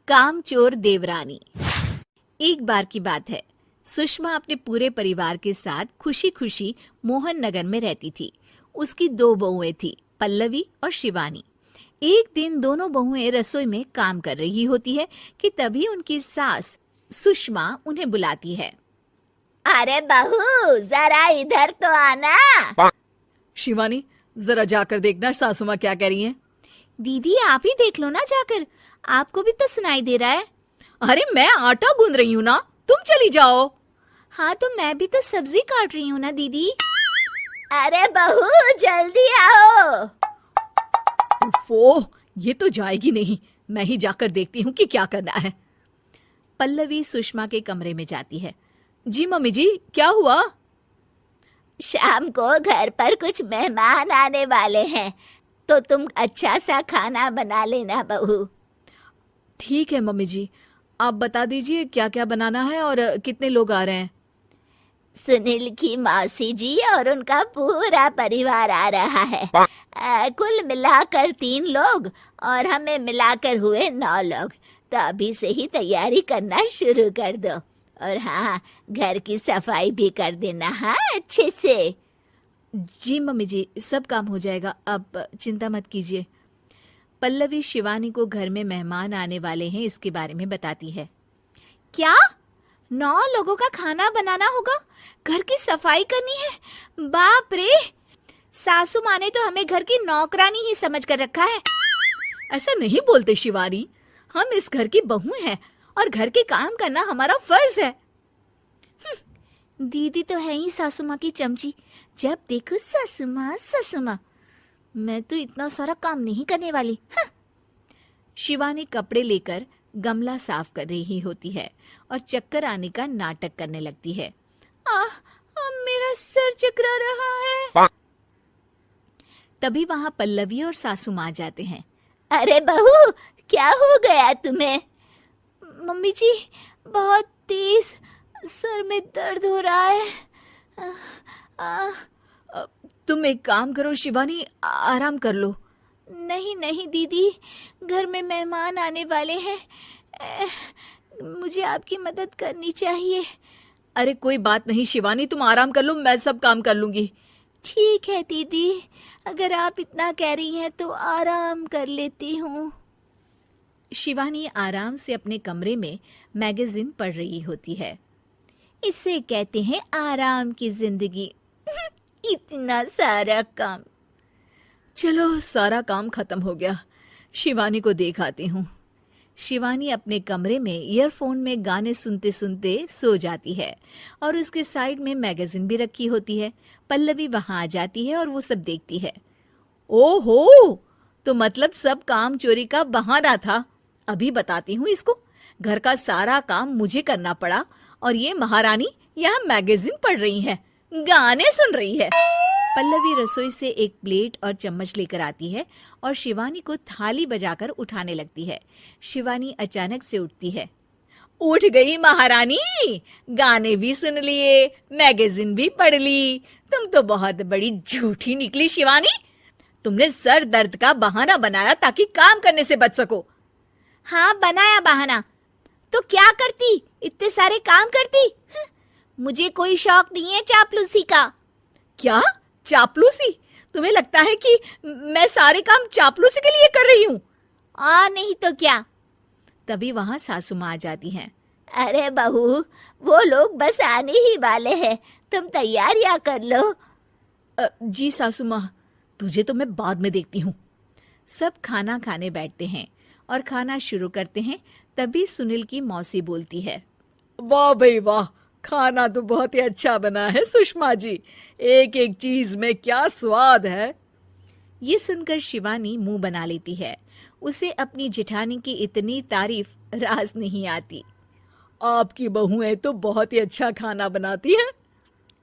कामचोर देवरानी। एक बार की बात है, सुषमा अपने पूरे परिवार के साथ खुशी खुशी मोहन नगर में रहती थी। उसकी 2 बहुएं थी, पल्लवी और शिवानी। एक दिन दोनों बहुएं रसोई में काम कर रही होती है कि तभी उनकी सास सुषमा उन्हें बुलाती है। अरे बहू, जरा इधर तो आना। शिवानी, जरा जाकर देखना सासू माँ क्या कह रही हैं। दीदी आप ही देख लो ना जाकर, आपको भी तो सुनाई दे रहा है। अरे मैं आटा गूंद रही हूँ ना, तुम चली जाओ। हाँ तो मैं भी तो सब्जी काट रही हूँ ना दीदी। अरे बहू जल्दी आओ। ओफो, ये तो जाएगी नहीं। मैं ही जाकर देखती हूँ कि क्या करना है। पल्लवी सुषमा के कमरे में जाती है। जी मम्मी जी, क्या हुआ? शाम को घर पर कुछ मेहमान आने वाले हैं, तो तुम अच्छा सा खाना बना लेना बहू। ठीक है मम्मी जी, आप बता दीजिए क्या क्या बनाना है और कितने लोग आ रहे हैं। सुनील की मौसी जी और उनका पूरा परिवार आ रहा है। कुल मिलाकर 3 लोग और हमें मिलाकर हुए 9 लोग। तो अभी से ही तैयारी करना शुरू कर दो। और हाँ, घर की सफाई भी कर देना, हाँ अच्छे से। जी मम्मी जी, सब काम हो जाएगा, आप चिंता मत कीजिए। पल्लवी शिवानी को घर में मेहमान आने वाले हैं इसके बारे में बताती है। क्या 9 लोगों का खाना बनाना होगा, घर की सफाई करनी है? बाप रे, सासू माँ ने तो हमें घर की नौकरानी ही समझ कर रखा है। ऐसा नहीं बोलते शिवानी, हम इस घर की बहू हैं और घर के काम करना हमारा फर्ज है। दीदी तो है ही सासू माँ की चमची, जब देखो सासू माँ सासू माँ। मैं तो इतना सारा काम नहीं करने वाली। शिवानी कपड़े लेकर गमला साफ कर रही होती है और चक्कर आने का नाटक करने लगती है। मेरा सर चकरा रहा है। तभी वहां पल्लवी और सासू माँ जाते हैं। अरे बहू, क्या हो गया तुम्हें? मम्मी जी, बहुत तेज सर में दर्द हो रहा है। तुम एक काम करो शिवानी, आराम कर लो। नहीं नहीं दीदी, घर में मेहमान आने वाले हैं, मुझे आपकी मदद करनी चाहिए। अरे कोई बात नहीं शिवानी, तुम आराम कर लो, मैं सब काम कर लूंगी। ठीक है दीदी, अगर आप इतना कह रही हैं तो आराम कर लेती हूँ। शिवानी आराम से अपने कमरे में मैगजीन पढ़ रही होती है। इसे कहते हैं आराम की जिंदगी। इतना सारा काम। चलो सारा काम खत्म हो गया, शिवानी को देख आती हूँ। शिवानी अपने कमरे में ईयरफोन में गाने सुनते सुनते सो जाती है और उसके साइड में मैगजीन भी रखी होती है। पल्लवी वहां आ जाती है और वो सब देखती है। ओहो, तो मतलब सब काम चोरी का बहाना था। अभी बताती हूँ इसको। घर का सारा काम मुझे करना पड़ा और ये महारानी यहाँ मैगजीन पढ़ रही है, गाने सुन रही है। पल्लवी रसोई से एक प्लेट और चम्मच लेकर आती है और शिवानी को थाली बजाकर उठाने लगती है। शिवानी अचानक से उठती है। उठ गई महारानी, गाने भी सुन लिए, मैगजीन भी पढ़ ली। तुम तो बहुत बड़ी झूठी निकली शिवानी। तुमने सर दर्द का बहाना बनाया ताकि काम करने से बच सको। हाँ बनाया बहाना, तो क्या करती, इतने सारे काम करती। मुझे कोई शौक नहीं है चापलूसी का। क्या चापलूसी? तुम्हें लगता है कि मैं सारे काम चापलूसी के लिए कर रही हूँ? नहीं तो क्या। तभी वहां सासू माँ आ जाती हैं। अरे बहू, वो लोग बस आने ही वाले हैं, तुम तैयारियां कर लो। जी सासू माँ, तुझे तो मैं बाद में देखती हूँ। सब खाना खाने बैठते हैं और खाना शुरू करते हैं। तभी सुनील की मौसी बोलती है। वाह भाई वाह, खाना तो बहुत ही अच्छा बना है सुषमा जी, एक एक चीज में क्या स्वाद है। ये सुनकर शिवानी मुंह बना लेती है। उसे अपनी जेठानी की इतनी तारीफ राज नहीं आती। आपकी बहुएं तो बहुत ही अच्छा खाना बनाती हैं।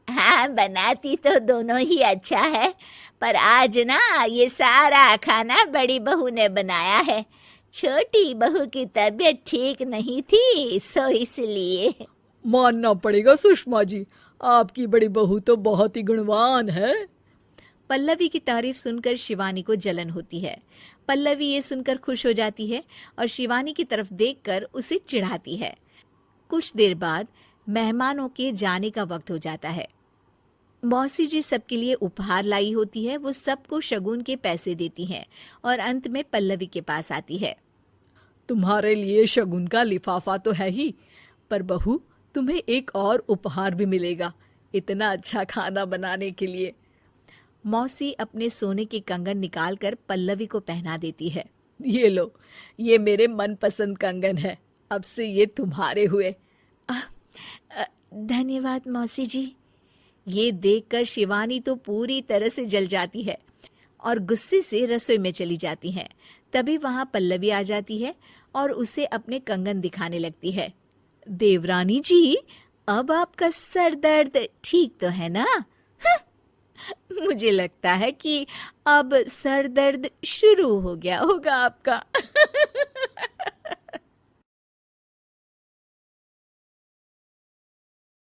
हाँ, बनाती तो दोनों ही अच्छा है, पर आज ना ये सारा खाना बड़ी बहू ने बनाया है। छोटी बहू की तबीयत ठीक नहीं थी, सो इसलिए। मानना पड़ेगा सुषमा जी, आपकी बड़ी बहू तो बहुत ही गुणवान है। पल्लवी की तारीफ सुनकर शिवानी को जलन होती है। पल्लवी ये सुनकर खुश हो जाती है और शिवानी की तरफ देखकर उसे चिढ़ाती है। कुछ देर बाद मेहमानों के जाने का वक्त हो जाता है। मौसी जी सबके लिए उपहार लाई होती है। वो सबको शगुन के पैसे देती हैं और अंत में पल्लवी के पास आती है। तुम्हारे लिए शगुन का लिफाफा तो है ही, पर बहू तुम्हें एक और उपहार भी मिलेगा इतना अच्छा खाना बनाने के लिए। मौसी अपने सोने के कंगन निकालकर पल्लवी को पहना देती है। ये लो, ये मेरे मनपसंद कंगन है, अब से ये तुम्हारे हुए। धन्यवाद मौसी जी। ये देखकर शिवानी तो पूरी तरह से जल जाती है और गुस्से से रसोई में चली जाती है। तभी वहां पल्लवी आ जाती है और उसे अपने कंगन दिखाने लगती है। देवरानी जी, अब आपका सर दर्द ठीक तो है ना? मुझे लगता है कि अब सर दर्द शुरू हो गया होगा आपका।